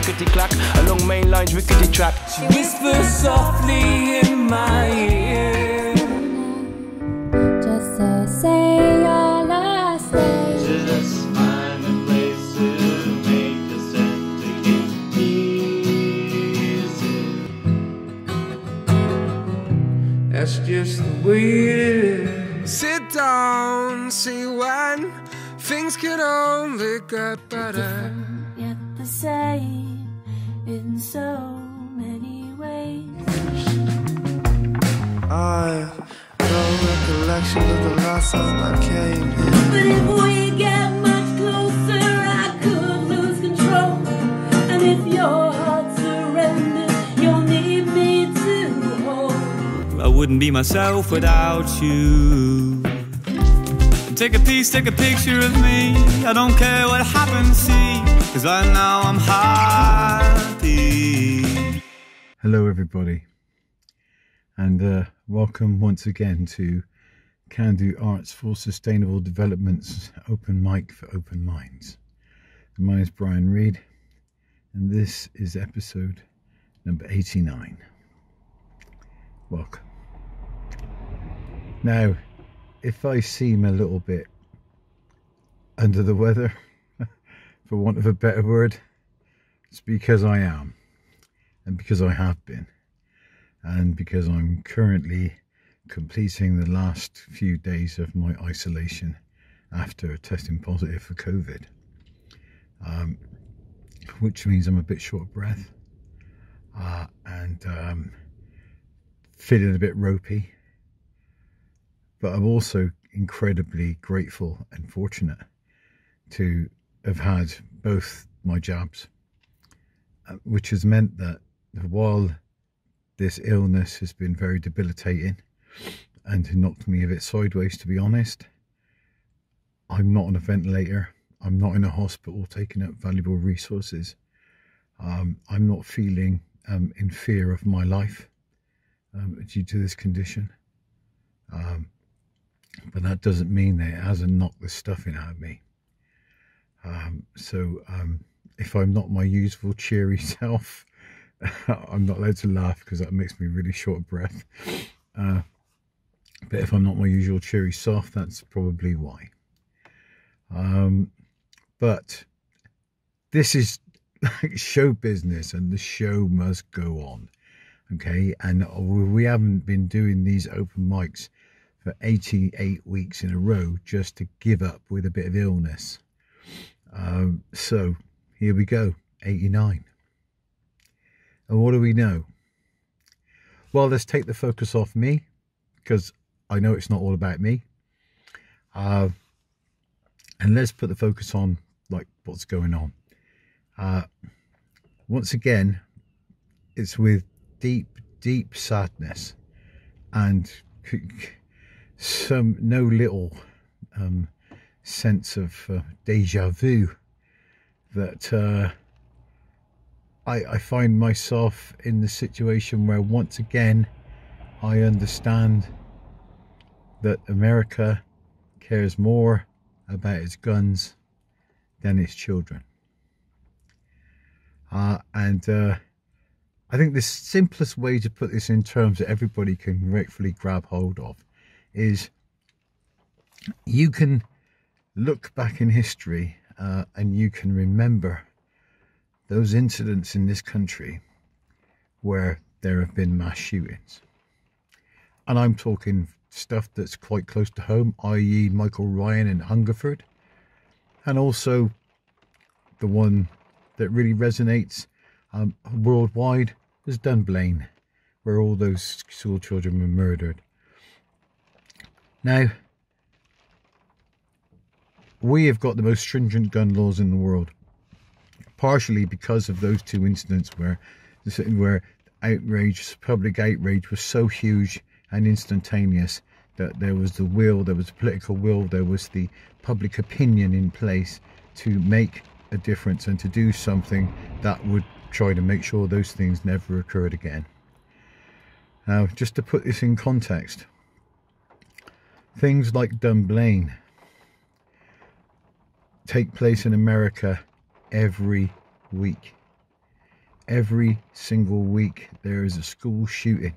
clickety clack, along main lines, rickety track. She whispers softly in my ear, just to say your last name. Just find a place to make the step to get easy. that's just the way it is. Sit down, see when things can only get better. Yet the same in so many ways. I no recollection of the last time I came here. But if we get much closer, I could lose control. And if your heart surrenders, you'll need me to hold. I wouldn't be myself without you. Take a piece, take a picture of me. I don't care what happens, see, 'cause I know I'm happy. Hello everybody, and welcome once again to Can Do Arts for Sustainable Development's Open Mic for Open Minds. My name is Brian Reid, and this is episode number 89. Welcome. Now, if I seem a little bit under the weather, for want of a better word, it's because I am, and because I have been, and because I'm currently completing the last few days of my isolation after testing positive for COVID, which means I'm a bit short of breath and feeling a bit ropey. But I'm also incredibly grateful and fortunate to have had both my jabs, which has meant that while this illness has been very debilitating and knocked me a bit sideways, to be honest, I'm not on a ventilator. I'm not in a hospital taking up valuable resources. I'm not feeling in fear of my life due to this condition. But that doesn't mean that it hasn't knocked the stuffing out of me. So if I'm not my usual cheery self, I'm not allowed to laugh because that makes me really short of breath. But if I'm not my usual cheery self, that's probably why. But this is like show business, and the show must go on. Okay, and we haven't been doing these open mics for 88 weeks in a row just to give up with a bit of illness. So here we go, 89. And what do we know? Well, let's take the focus off me, because I know it's not all about me. And let's put the focus on like what's going on. Once again, it's with deep sadness and no little sense of deja vu that I find myself in the situation where once again I understand that America cares more about its guns than its children. And I think the simplest way to put this in terms that everybody can rightfully grab hold of is you can look back in history and you can remember those incidents in this country where there have been mass shootings. And I'm talking stuff that's quite close to home, i.e. Michael Ryan in Hungerford, and also the one that really resonates worldwide was Dunblane, where all those school children were murdered. Now, we have got the most stringent gun laws in the world, partially because of those two incidents where outrage, public outrage was so huge and instantaneous that there was the will, there was the political will, there was the public opinion in place to make a difference and to do something that would try to make sure those things never occurred again. Now, just to put this in context, things like Dunblane take place in America every week. every single week there is a school shooting.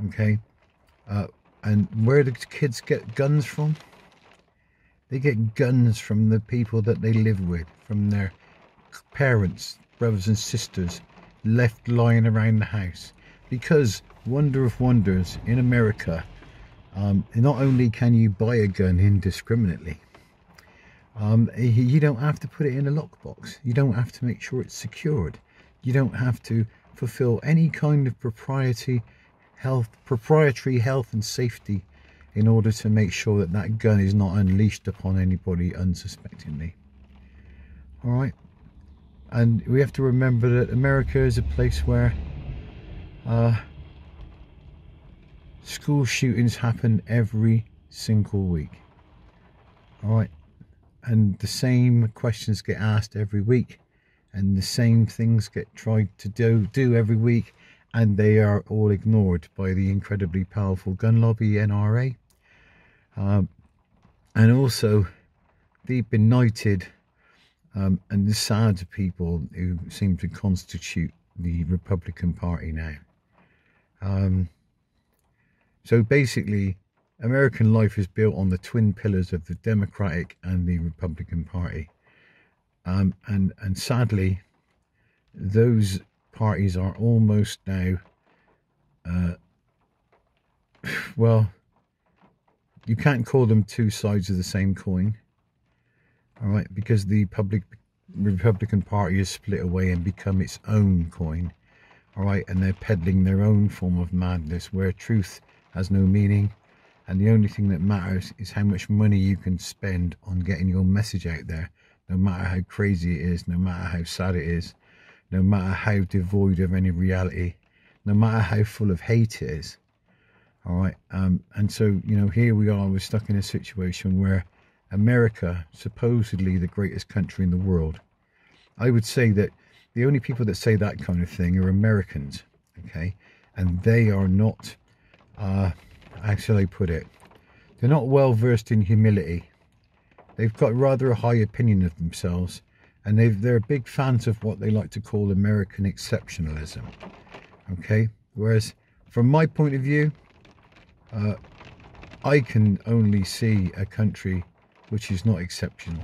Okay, and where do kids get guns from? They get guns from the people that they live with, from their parents, brothers and sisters, left lying around the house. Because, wonder of wonders, in America, not only can you buy a gun indiscriminately, you don't have to put it in a lockbox. You don't have to make sure it's secured. You don't have to fulfill any kind of proprietary health and safety in order to make sure that that gun is not unleashed upon anybody unsuspectingly. All right, and we have to remember that America is a place where school shootings happen every single week. All right, and the same questions get asked every week, and the same things get tried to do every week, and they are all ignored by the incredibly powerful gun lobby, NRA, and also the benighted and the sad people who seem to constitute the Republican Party now. So basically, American life is built on the twin pillars of the Democratic and the Republican Party. And sadly, those parties are almost now, well, you can't call them two sides of the same coin. All right, because the Republican Party has split away and become its own coin. All right, and they're peddling their own form of madness where truth has no meaning, and the only thing that matters is how much money you can spend on getting your message out there, no matter how crazy it is, no matter how sad it is, no matter how devoid of any reality, no matter how full of hate it is. All right, and so, you know, here we are, we're stuck in a situation where America, supposedly the greatest country in the world, I would say that the only people that say that kind of thing are Americans, okay? And they are not, how shall I put it? They're not well versed in humility. They've got rather a high opinion of themselves, and they're big fans of what they like to call American exceptionalism, okay? Whereas from my point of view, I can only see a country which is not exceptional,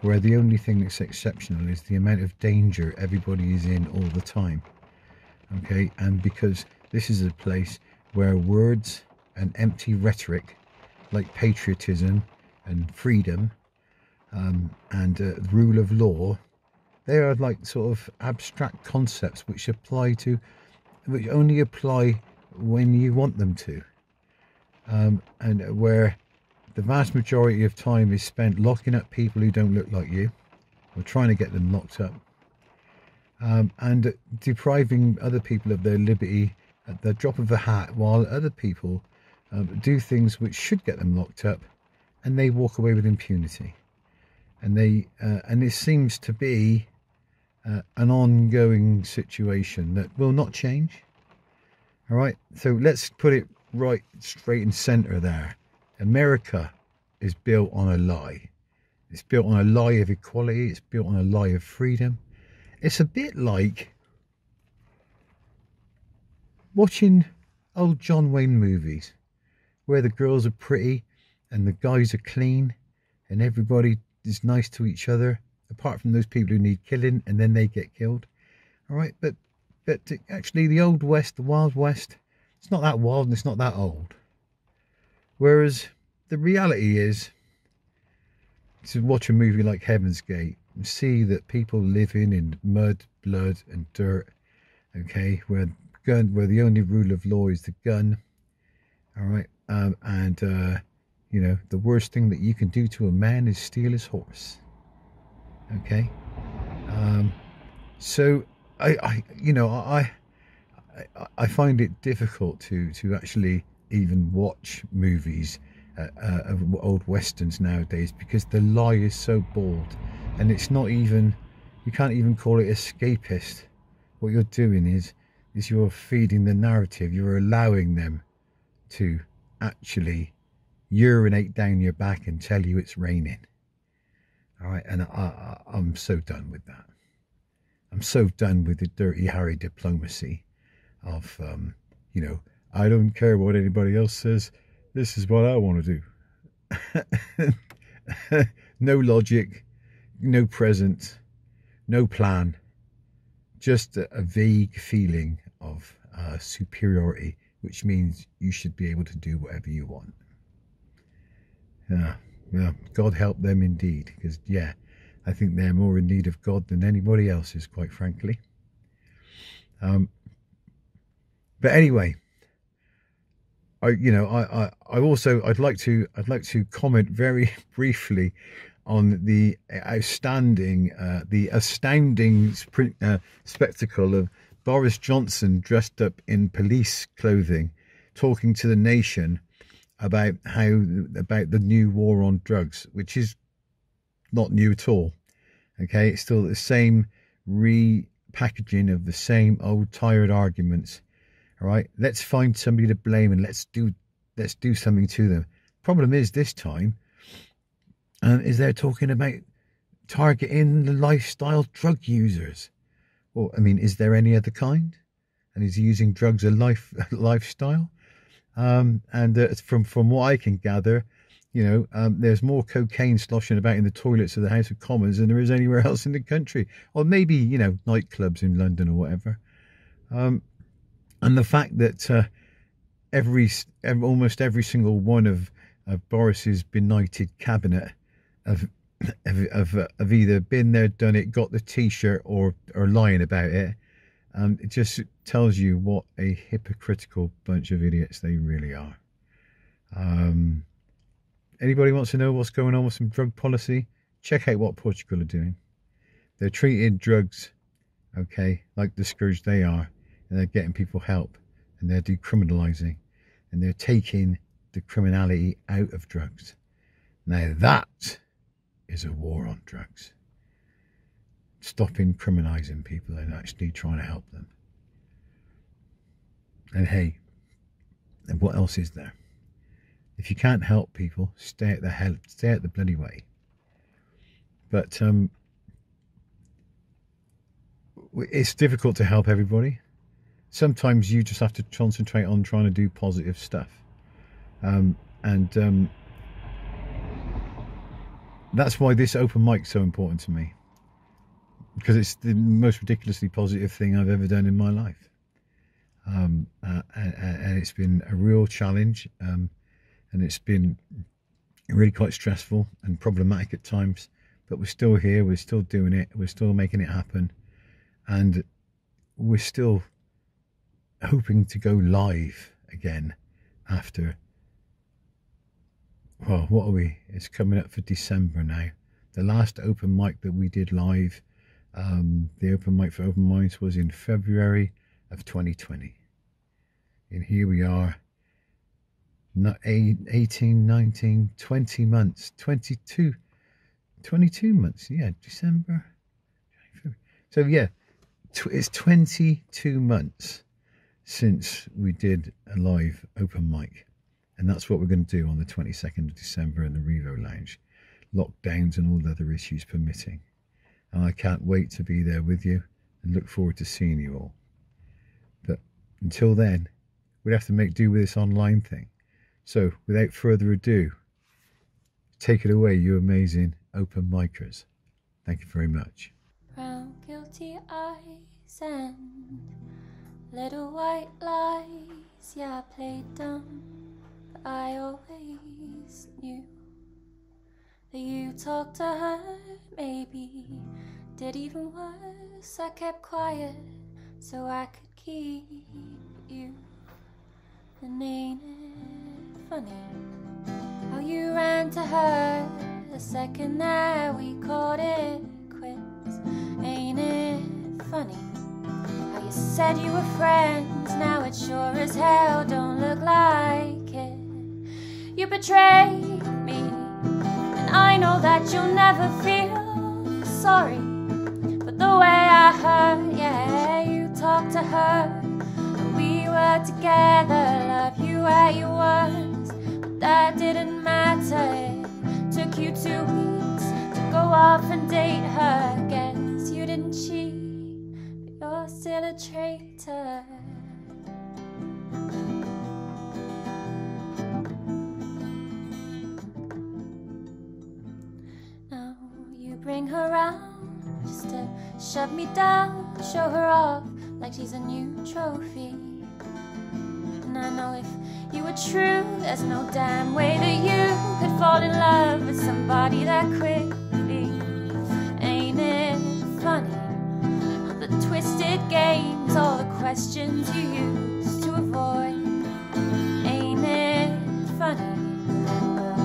where the only thing that's exceptional is the amount of danger everybody is in all the time, okay? And because this is a place where words and empty rhetoric like patriotism and freedom and the rule of law, they are like sort of abstract concepts which only apply when you want them to, and where the vast majority of time is spent locking up people who don't look like you, or trying to get them locked up, and depriving other people of their liberty at the drop of a hat, while other people do things which should get them locked up, and they walk away with impunity. And and this seems to be an ongoing situation that will not change. All right, so let's put it right straight and center there. America is built on a lie. It's built on a lie of equality. It's built on a lie of freedom. It's a bit like watching old John Wayne movies where the girls are pretty and the guys are clean and everybody is nice to each other, apart from those people who need killing and then they get killed. All right, but actually the Old West, the Wild West, it's not that wild and it's not that old. Whereas the reality is, to watch a movie like Heaven's Gate and see that people living in mud, blood and dirt, okay, where the only rule of law is the gun, all right, you know, the worst thing that you can do to a man is steal his horse, okay. So I find it difficult to actually even watch movies of old westerns nowadays, because the lie is so bold, and it's not even, you can't even call it escapist. What you're doing is you're feeding the narrative. You're allowing them to actually urinate down your back and tell you it's raining. All right, and I'm so done with that. I'm so done with the Dirty Harry diplomacy of, you know, I don't care what anybody else says. This is what I want to do. No logic, no present, no plan. Just a vague feeling of superiority, which means you should be able to do whatever you want. Yeah, God help them indeed, because yeah, I think they're more in need of God than anybody else is, quite frankly. But anyway, I'd like to comment very briefly on the astounding spectacle of Boris Johnson dressed up in police clothing, talking to the nation about the new war on drugs, which is not new at all. Okay, it's still the same repackaging of the same old tired arguments. All right, let's find somebody to blame and let's do something to them. Problem is, this time is they're talking about targeting the lifestyle drug users. Well, I mean, is there any other kind? And is using drugs a lifestyle? From what I can gather, you know, there's more cocaine sloshing about in the toilets of the House of Commons than there is anywhere else in the country, or maybe, you know, nightclubs in London or whatever. And the fact that almost every single one of Boris's benighted cabinet have either been there, done it, got the T-shirt, or lying about it. It just tells you what a hypocritical bunch of idiots they really are. Anybody wants to know what's going on with some drug policy? Check out what Portugal are doing. They're treating drugs, okay, like the scourge they are, and they're getting people help, and they're decriminalising, and they're taking the criminality out of drugs. Now that is a war on drugs. Stopping criminalising people and actually trying to help them. And hey, and what else is there? If you can't help people, stay at the bloody way. But it's difficult to help everybody. Sometimes you just have to concentrate on trying to do positive stuff. That's why this open mic is so important to me, because it's the most ridiculously positive thing I've ever done in my life. And it's been a real challenge, and it's been really quite stressful and problematic at times, but we're still here, we're still doing it, we're still making it happen, and we're still hoping to go live again after, well, what are we? It's coming up for December now. The last open mic that we did live, the open mic for Open Minds, was in February of 2020. And here we are, 18, 19, 20 months, 22 months, yeah, December. So yeah, it's 22 months since we did a live open mic. And that's what we're going to do on the 22nd of December in the Revo Lounge, lockdowns and all other issues permitting. And I can't wait to be there with you and look forward to seeing you all. But until then, we'd have to make do with this online thing. So without further ado, take it away, you amazing open micers. Thank you very much. Brown guilty eyes and little white lies. Yeah, I played dumb, but I always knew that you talked to her, maybe did even worse. I kept quiet so I could keep you. And ain't it funny how you ran to her the second that we called it quits? Ain't it funny how you said you were friends, now it sure as hell don't look like it. You betrayed me, and I know that you'll never feel sorry, but the way I heard, yeah, you talked to her, and we were together, love you at your worst, but that didn't matter. It took you 2 weeks to go off and date her. Guess you didn't cheat, you're still a traitor. Now you bring her round just to shove me down, show her off like she's a new trophy. And I know if you were true, there's no damn way that you could fall in love with somebody that quickly. Ain't it funny, all the twisted games, all the questions you used to avoid? Ain't it funny,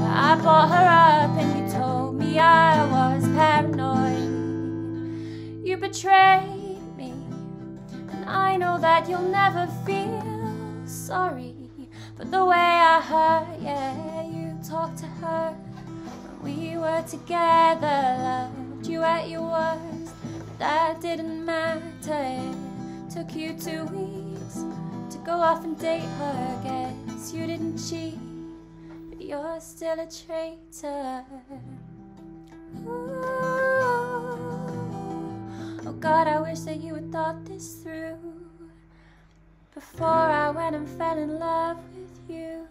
I brought her up and you told me I was paranoid. You betrayed me, and I know that you'll never feel sorry for the way I hurt. Yeah, you talked to her when we were together, loved you at your worst, but that didn't matter. It took you 2 weeks to go off and date her. Guess you didn't cheat, but you're still a traitor. Ooh. Oh God, I wish that you had thought this through before I went and fell in love with you.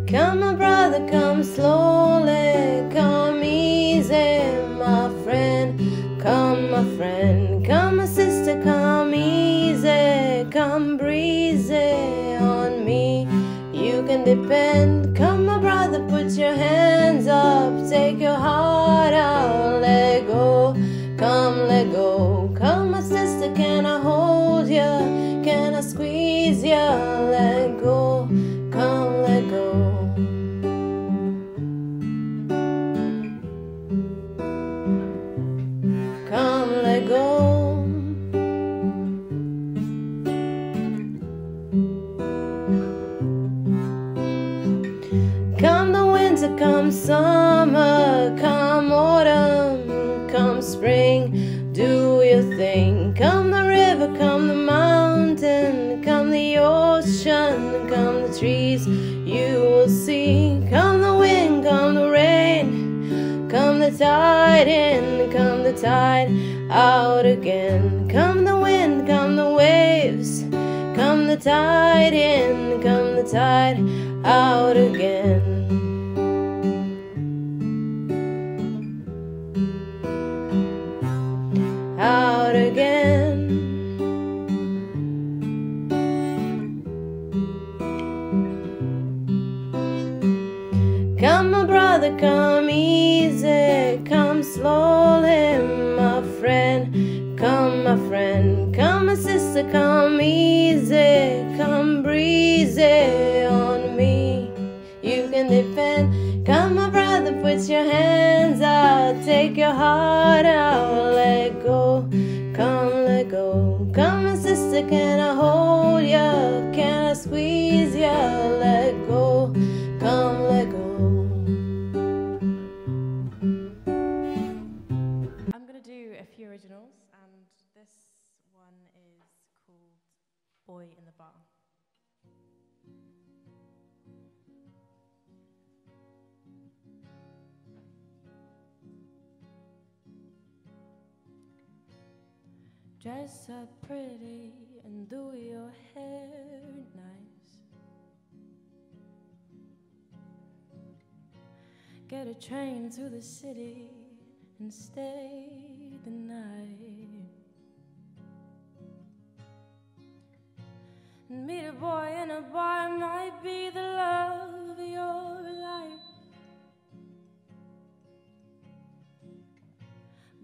Come, my brother, come slowly, come easy, my friend. Come, my friend, come, my sister, come easy, come breezy on me. You can depend. Come, my brother, put your hands up, take your heart out, let go. Come, let go. Come, my sister, can I hold you? Can I squeeze you? Let go. Come, let go. Come, let go. Come the winter, come summer, come autumn, come spring, do your thing. Come the river, come the mountain, come the ocean, come the trees you will see. Come the wind, come the rain, come the tide in, come the tide out again. Come the wind, come the waves, come the tide in, come the tide out again. Out again. Come, my brother, come easy, come slowly, my friend. Come, my friend, come, my sister, come easy, come breezy on me. You can depend. Come, my brother, put your hands out, take your heart out, let go. Come, let go. Come, my sister, can I hold ya? Can I squeeze ya? Let go. Come, let go. I'm going to do a few originals, and this one is called Boy in the Bar. Dress up pretty and do your hair nice. Get a train to the city and stay the night. And meet a boy in a bar, might be the love of your life.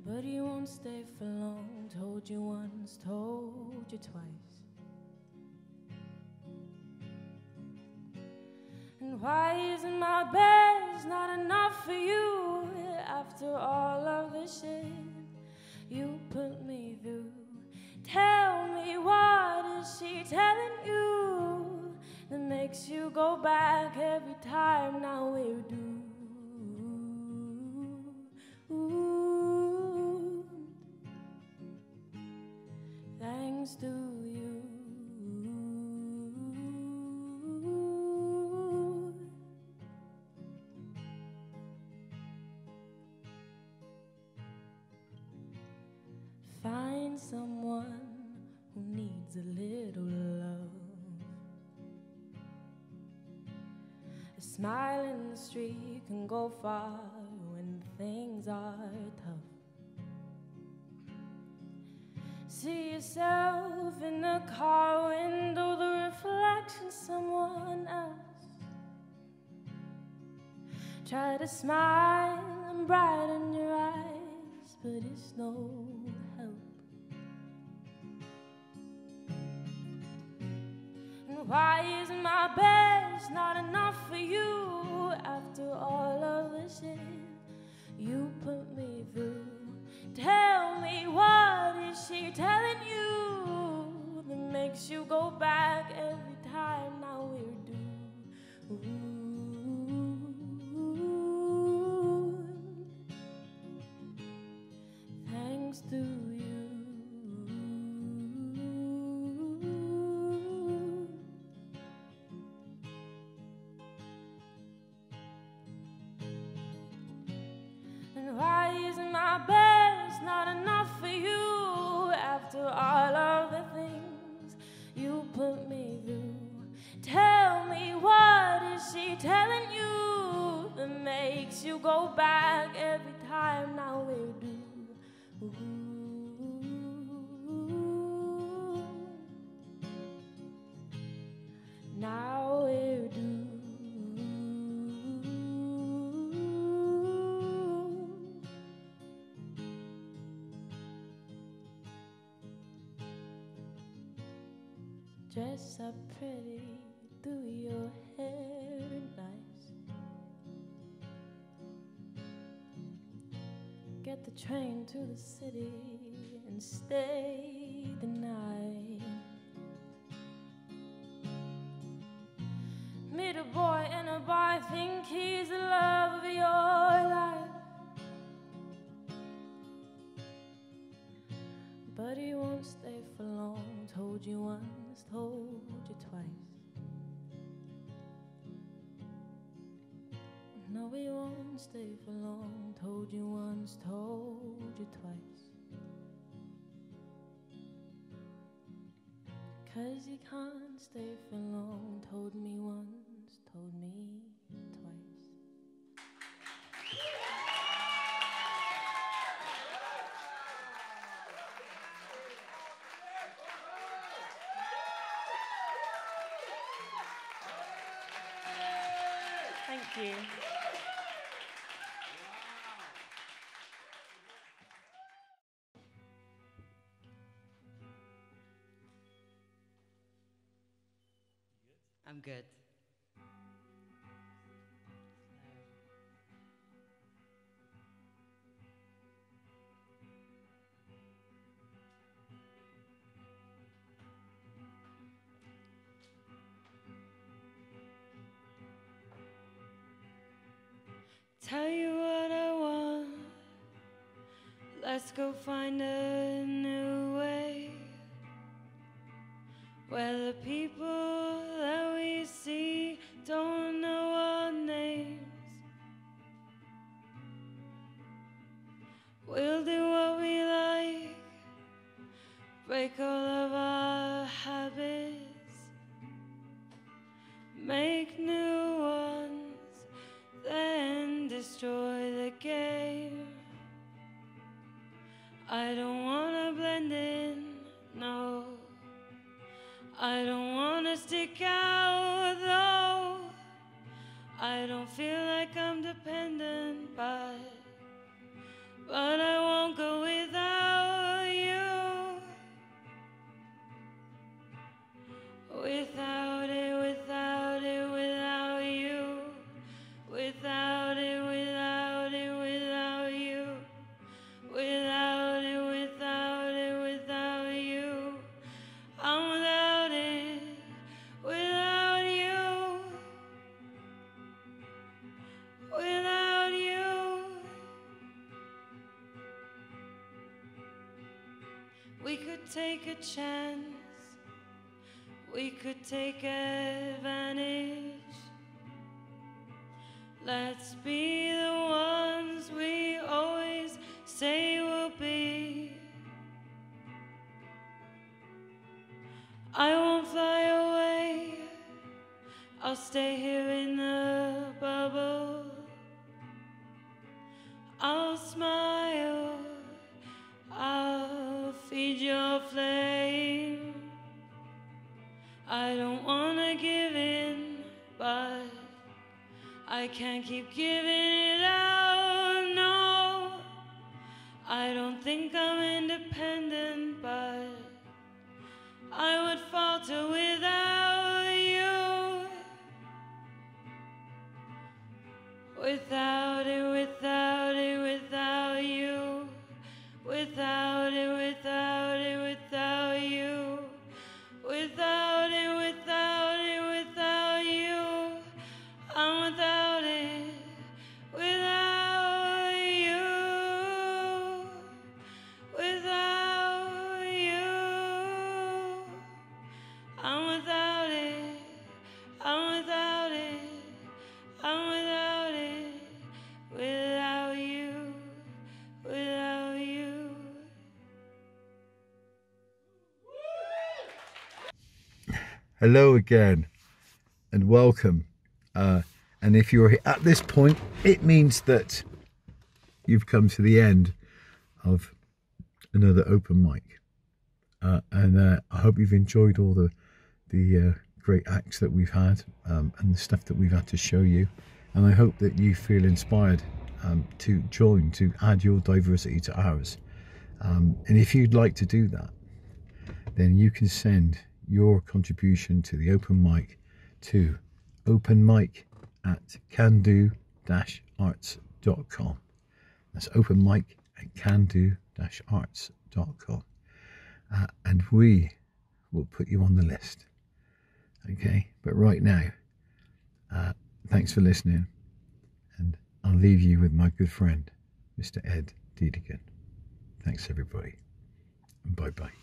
But he won't stay for long. Told you once, told you twice. And why isn't my best not enough for you? After all of the shit you put me through, tell me, what is she telling you that makes you go back every time now we're due? Ooh. thanks to you. Find someone who needs a little love. A smile in the street can go far when things are tough. See yourself in the car window, the reflection of someone else. Try to smile and brighten your eyes, but it's no help. And why is my best not enough for you after all of the shit you put me through? Tell me, what is she telling you that makes you go back every time now we're due? Thanks to you. And why isn't my best not enough for you after all of the things you put me through? Tell me, what is she telling you that makes you go back every time now we're due? Now we're due. Dress up pretty, do your hair nice. Get the train to the city and stay the night. Meet a boy in a bar, think he's the love of your life, but he won't stay for long. Told you once, told you twice. No, he won't stay for long. Told you once, told you twice. 'Cause he can't stay for long. Told me once, told me twice. Thank you. I'm good. Tell you what I want. Let's go find a new way where the people that we see don't know our names. We'll do what we like, break all of our habits, make new ones, then destroy the game. I don't wanna blend in, no. I don't wanna stick out, though. I don't feel like I'm dependent, but I won't go without you. Without it, without it, without you. Without it, without it, without you. Without it, without it, without you. I'm without it, without you. Without you. We could take a chance, we could take advantage. Let's be the ones we always say we'll be. I won't fly away, I'll stay here in the bubble. I'll smile, I'll feed your flame. I don't wanna give in, but I can't keep giving it out, no. I don't think I'm independent, but I would falter without you. Without it, without it, without you. Without it, without it, without you. Without it, without it, without you. I'm without it, without you. Without you. I'm without it, I'm without it, I'm without it, without you, without you. Hello again and welcome. And if you're at this point, it means that you've come to the end of another open mic. And I hope you've enjoyed all the great acts that we've had and the stuff that we've had to show you. And I hope that you feel inspired to join, to add your diversity to ours. And if you'd like to do that, then you can send your contribution to the open mic to openmic@cando-arts.com. That's openmic@cando-arts.com. And we will put you on the list. Okay, but right now, thanks for listening, and I'll leave you with my good friend, Mr. Ed Deedigan. Thanks everybody, and bye-bye.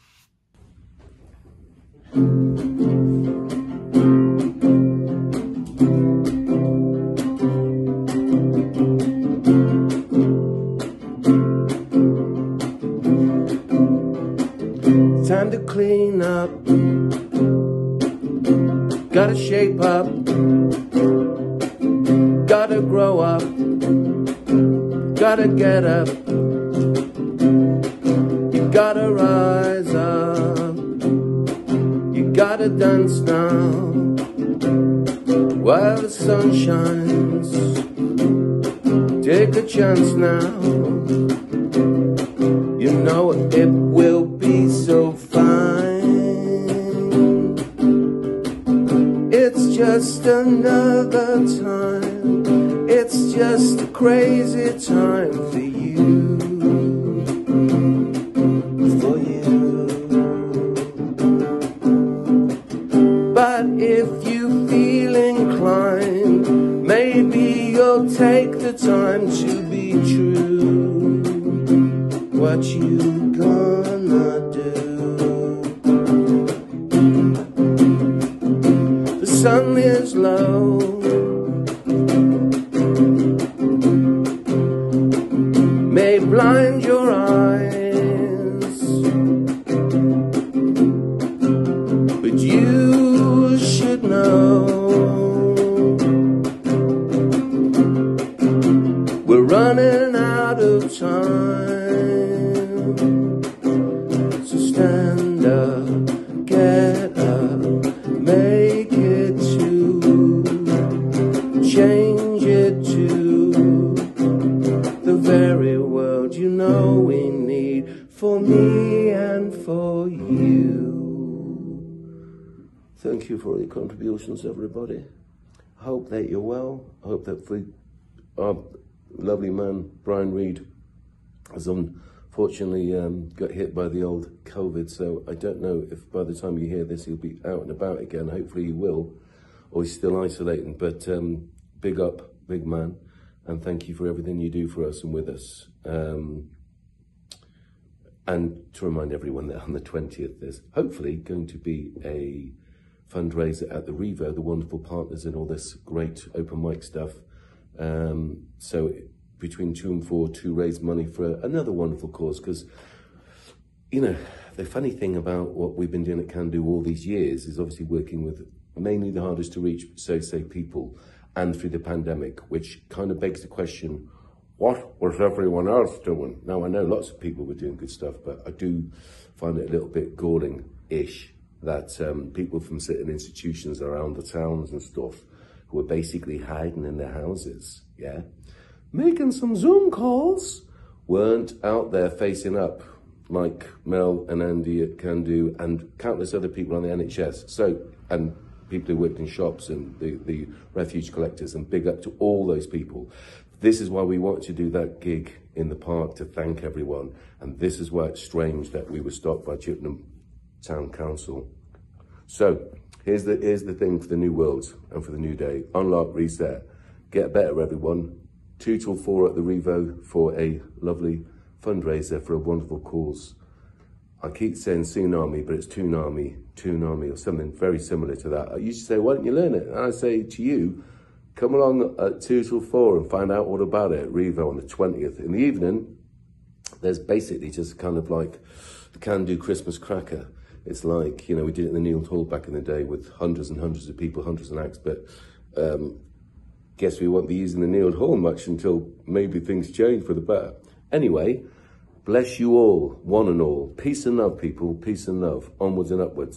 Time to clean up, gotta shape up, gotta grow up, gotta get up, you gotta rise up, you gotta dance now while the sun shines. Take a chance now, you know it will be so fine. It's just another time, it's just a crazy time for you, for you. But if you feel inclined, maybe you'll take the time to be true. What you gonna do? The sun is low, may blind your eyes, but you should know we're running out of time. So stand up, get up, make it to, change it to the very world you know we need, for me and for you. Thank you for all your contributions, everybody. I hope that you're well. I hope that for our lovely man, Brian Reed, has unfortunately got hit by the old COVID, so I don't know if by the time you hear this he'll be out and about again. Hopefully he will, or he's still isolating, but big up, big man, and thank you for everything you do for us and with us. And to remind everyone that on the 20th, there's hopefully going to be a fundraiser at the Revo, the wonderful partners in all this great open mic stuff. So between 2 and 4 to raise money for another wonderful cause. Because, you know, the funny thing about what we've been doing at Can Do all these years is obviously working with mainly the hardest to reach, so say, people, and through the pandemic, which kind of begs the question, what was everyone else doing? Now, I know lots of people were doing good stuff, but I do find it a little bit galling-ish that people from certain institutions around the towns and stuff who are basically hiding in their houses, yeah, making some Zoom calls, weren't out there facing up like Mel and Andy at Can Do and countless other people on the NHS. So, and people who worked in shops and the refuge collectors, and big up to all those people. This is why we want to do that gig in the park to thank everyone. And this is why it's strange that we were stopped by Chippenham Town Council. So here's the thing for the new world and for the new day. Unlock, reset, get better, everyone. 2 till 4 at the Revo for a lovely fundraiser for a wonderful cause. I keep saying tsunami, but it's Toonami or something very similar to that. I used to say, why don't you learn it? And I say to you, come along at 2 till 4 and find out all about it at Revo on the 20th. In the evening, there's basically just kind of like the Can Do Christmas cracker. It's like, you know, we did it in the Neald Hall back in the day with hundreds and hundreds of people, hundreds of acts, but guess we won't be using the Neald Hall much until maybe things change for the better. Anyway, bless you all, one and all. Peace and love, people. Peace and love. Onwards and upwards.